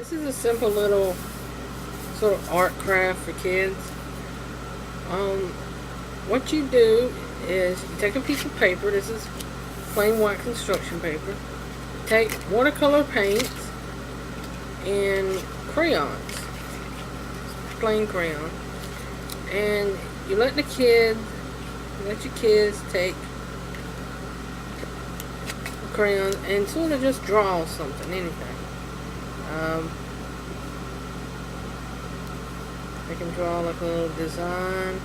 This is a simple little sort of art craft for kids. What you do is you take a piece of paper. This is plain white construction paper. Take watercolor paints and crayons, plain crayon, and you let your kids take crayons and sort of just draw something, anything. They can draw like a little design,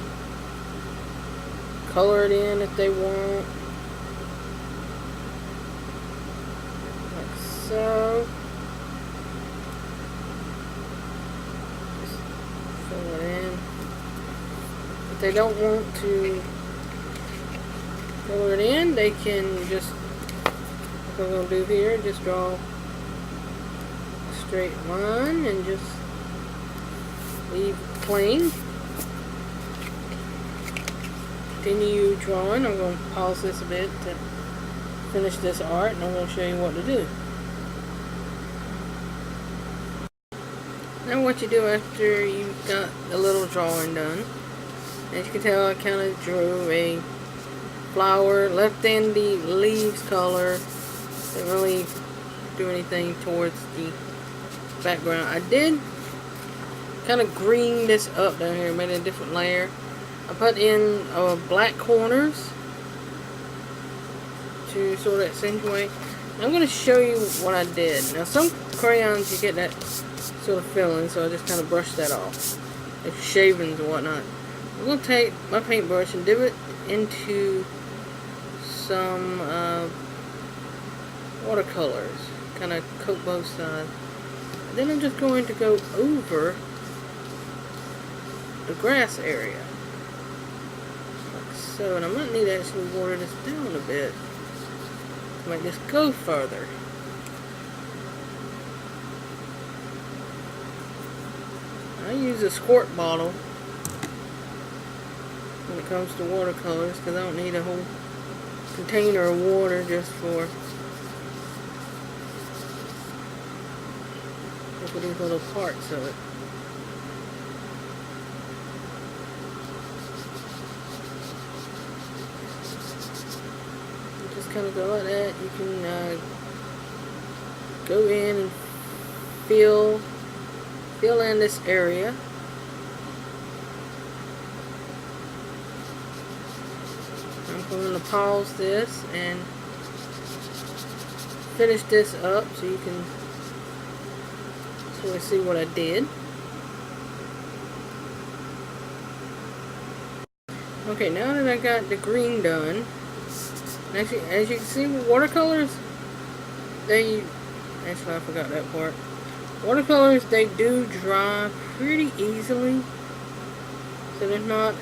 color it in if they want, like so. Just fill it in. If they don't want to color it in, they can just, like I'm going to do here, just draw a straight line and just leave plain. Continue drawing. I'm going to pause this a bit to finish this art, and I'm going to show you what to do. Now what you do after you've got a little drawing done, as you can tell, I kind of drew a flower, left in the leaves color. Didn't really do anything towards the background. I did kind of green this up down here, made a different layer. I put in black corners to sort of accentuate. And I'm going to show you what I did. Now some crayons you get that sort of filling, so I just kind of brush that off. It's shavings and whatnot. I'm going to take my paintbrush and dip it into some watercolors. Kind of coat both sides. And then I'm just going to go over the grass area. Like so. And I might need to actually water this down a bit to make this go further. I use a squirt bottle when it comes to watercolors because I don't need a whole container of water just for these little parts of it. You just kind of go like that. You can go in and fill in this area. I'm going to pause this and finish this up so you can sort of see what I did. Okay, now that I got the green done, actually, as you can see with watercolors, actually I forgot that part. Watercolors, they do dry pretty easily, so there's not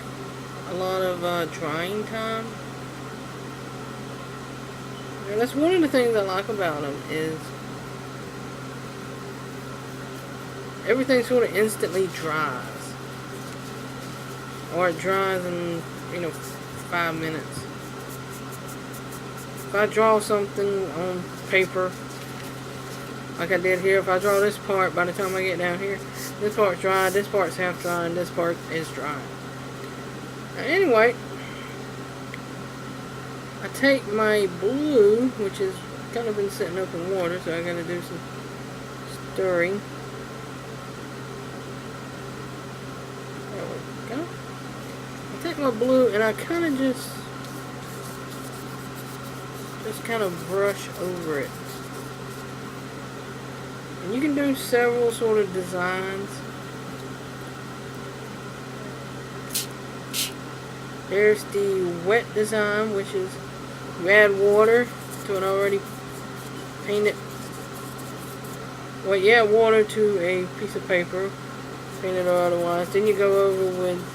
a lot of drying time. And that's one of the things I like about them, is everything sort of instantly dries, or it dries in 5 minutes. If I draw something on paper like I did here, if I draw this part, by the time I get down here, this part's dry, this part's half dry, and this part is dry. Anyway, I take my blue, which has kind of been sitting up in water, so I gotta do some stirring. There we go. I take my blue and I kind of just kind of brush over it. And you can do several sort of designs. There's the wet design, which is you add water to an already painted, well, you add water to a piece of paper, painted or otherwise. Then you go over with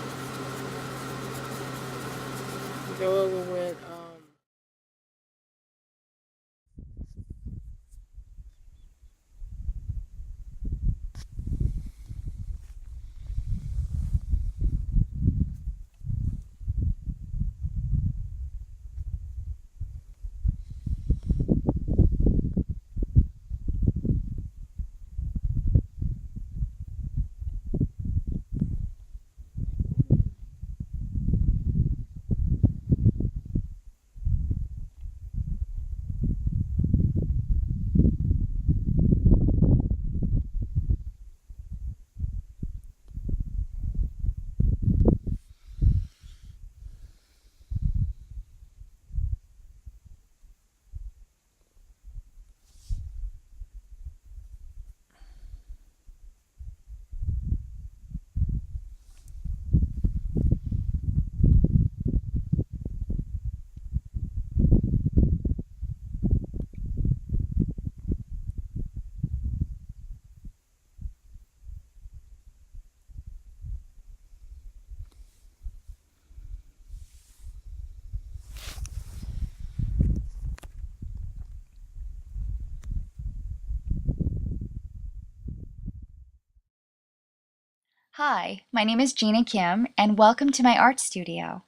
Hi, my name is Gina Kim, and welcome to my art studio.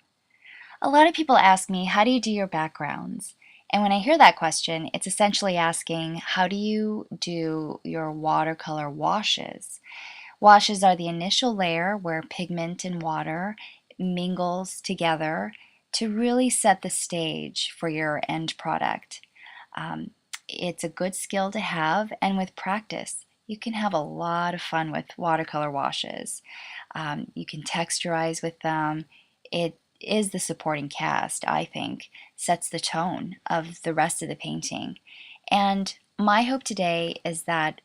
A lot of people ask me, how do you do your backgrounds? And when I hear that question, it's essentially asking, how do you do your watercolor washes? Washes are the initial layer where pigment and water mingles together to really set the stage for your end product. Um, it's a good skill to have, and with practice, you can have a lot of fun with watercolor washes. You can texturize with them. It is the supporting cast, I think, sets the tone of the rest of the painting. And my hope today is that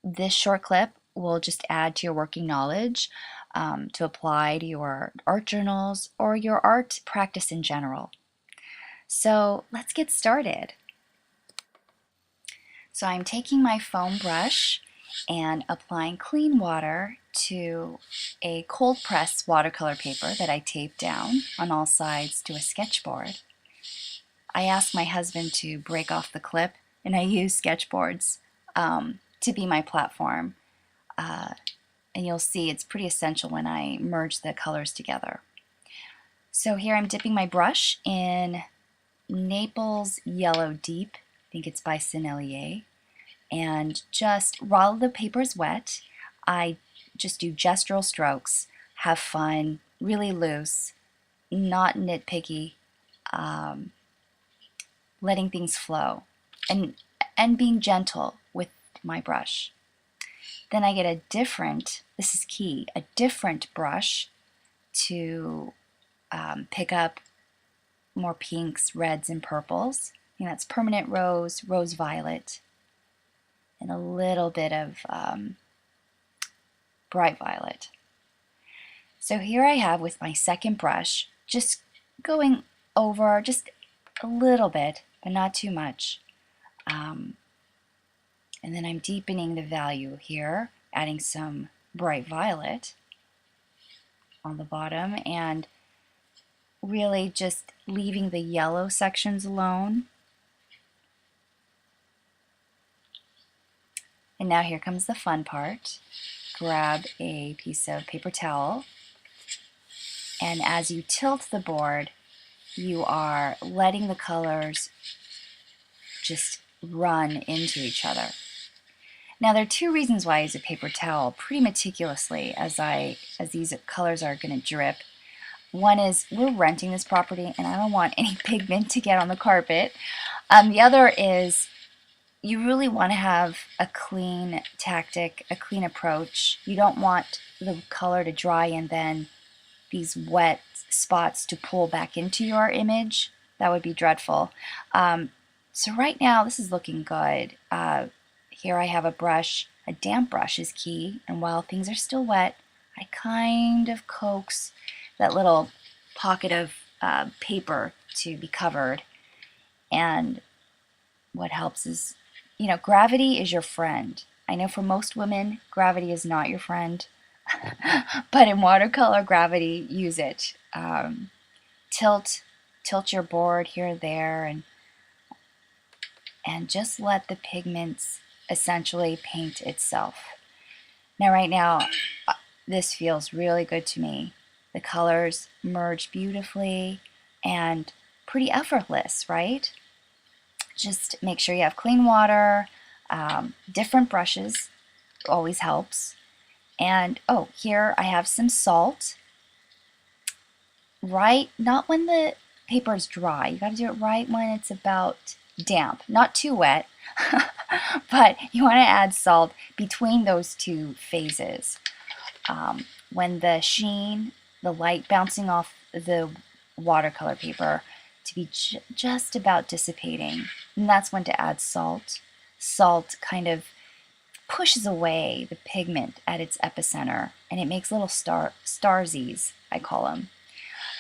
this short clip will just add to your working knowledge to apply to your art journals or your art practice in general. So let's get started. So I'm taking my foam brush and applying clean water to a cold press watercolor paper that I taped down on all sides to a sketchboard. I asked my husband to break off the clip, and I use sketchboards to be my platform. And you'll see it's pretty essential when I merge the colors together. So here I'm dipping my brush in Naples Yellow Deep, I think it's by Sennelier. And just while the paper is wet, I just do gestural strokes, have fun, really loose, not nitpicky, letting things flow, and being gentle with my brush. Then I get a different, this is key, a different brush to pick up more pinks, reds, and purples. That's permanent rose, rose violet, and a little bit of bright violet. So here I have with my second brush, just going over just a little bit, but not too much. And then I'm deepening the value here, adding some bright violet on the bottom, and really just leaving the yellow sections alone. And now here comes the fun part. Grab a piece of paper towel, and as you tilt the board, you are letting the colors just run into each other. Now there are two reasons why I use a paper towel pretty meticulously as these colors are going to drip. One is we're renting this property and I don't want any pigment to get on the carpet. The other is you really want to have a clean tactic, a clean approach. You don't want the color to dry and then these wet spots to pull back into your image. That would be dreadful. So right now this is looking good. Here I have a brush. A damp brush is key, and while things are still wet, I kind of coax that little pocket of paper to be covered. And what helps is, gravity is your friend. I know for most women, gravity is not your friend, but in watercolor, gravity, use it. Tilt your board here and there, and just let the pigments essentially paint itself. Now right now, this feels really good to me. The colors merge beautifully and pretty effortless, right? Just make sure you have clean water, different brushes always helps. And oh, here I have some salt. Right, not when the paper is dry. You got to do it right when it's about damp, not too wet, but you want to add salt between those two phases. When the sheen, the light bouncing off the watercolor paper to be just about dissipating, and that's when to add salt. Salt kind of pushes away the pigment at its epicenter, and it makes little starsies, I call them.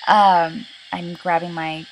I'm grabbing my